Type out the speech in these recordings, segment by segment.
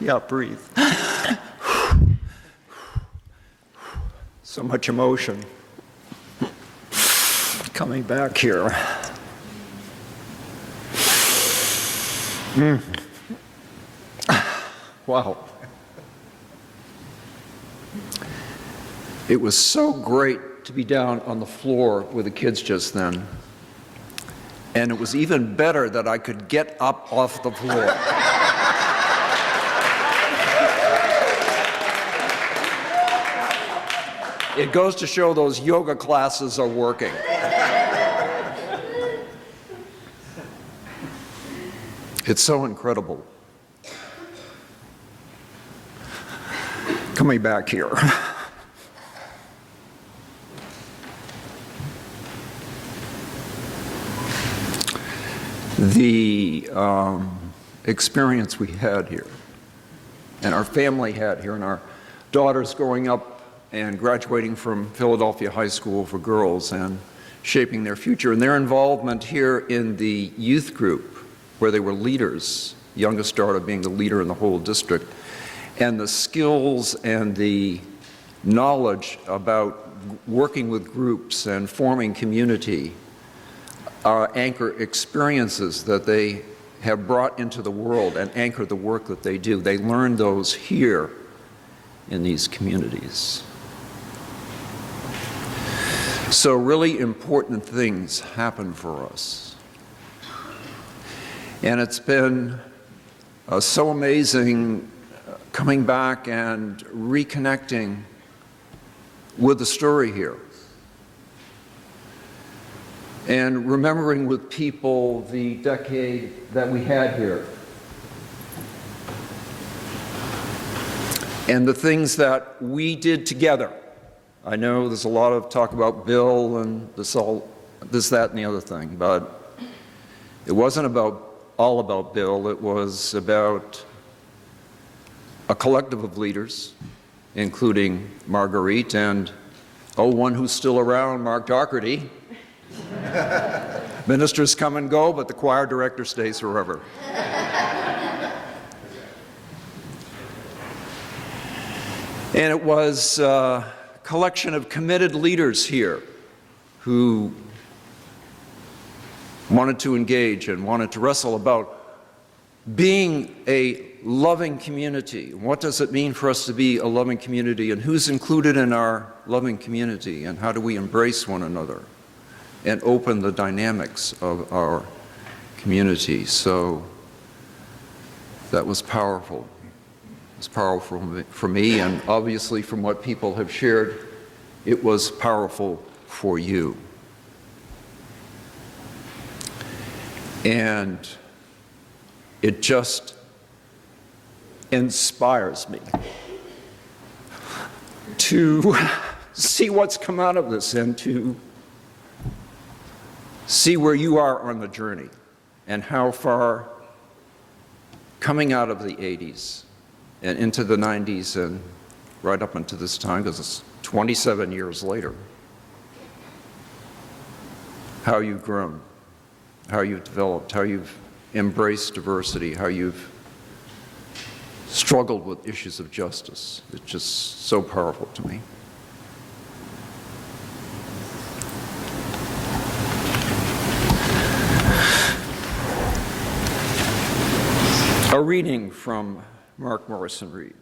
Yeah, breathe. So much emotion coming back here. Wow. It was so great to be down on the floor with the kids just then. And it was even better that I could get up off the floor. It goes to show those yoga classes are working. It's so incredible. Coming back here. The experience we had here, and our family had here, and our daughters growing up and graduating from Philadelphia High School for girls and shaping their future, and their involvement here in the youth group where they were leaders, youngest daughter being the leader in the whole district, and the skills and the knowledge about working with groups and forming community anchor experiences that they have brought into the world and anchor the work that they do. They learn those here in these communities. So really important things happen for us. And it's been so amazing coming back and reconnecting with the story here. And remembering with people the decade that we had here. And the things that we did together. I know there's a lot of talk about Bill and this, that, and the other thing, but it wasn't all about Bill. It was about a collective of leaders, including Marguerite and, one who's still around, Mark Doherty. Ministers come and go, but the choir director stays forever. And it was a collection of committed leaders here who wanted to engage and wanted to wrestle about being a loving community. What does it mean for us to be a loving community, and who's included in our loving community, and how do we embrace one another and open the dynamics of our community? So that was powerful. It was powerful for me, and obviously from what people have shared, it was powerful for you. And it just inspires me to see what's come out of this and to see where you are on the journey and how far, coming out of the 80s and into the 90s and right up until this time, because it's 27 years later, how you've grown, how you've developed, how you've embraced diversity, how you've struggled with issues of justice. It's just so powerful to me. A reading from Mark Morrison Reed.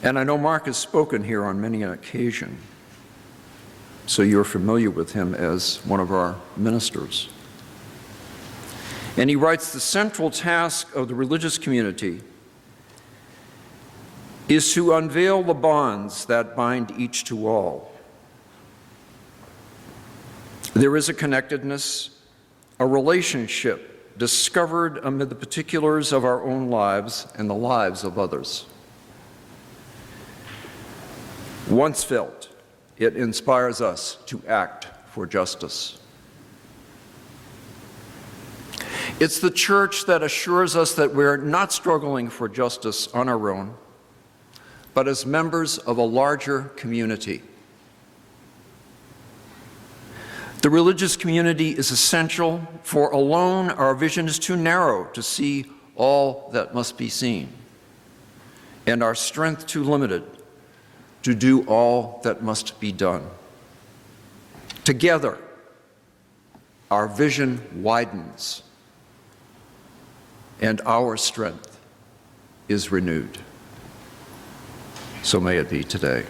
And I know Mark has spoken here on many an occasion, so you're familiar with him as one of our ministers. And he writes, "The central task of the religious community is to unveil the bonds that bind each to all. There is a connectedness, a relationship discovered amid the particulars of our own lives and the lives of others. Once felt, it inspires us to act for justice. It's the church that assures us that we're not struggling for justice on our own, but as members of a larger community. The religious community is essential, for alone our vision is too narrow to see all that must be seen, and our strength too limited to do all that must be done. Together, our vision widens, and our strength is renewed. So may it be today.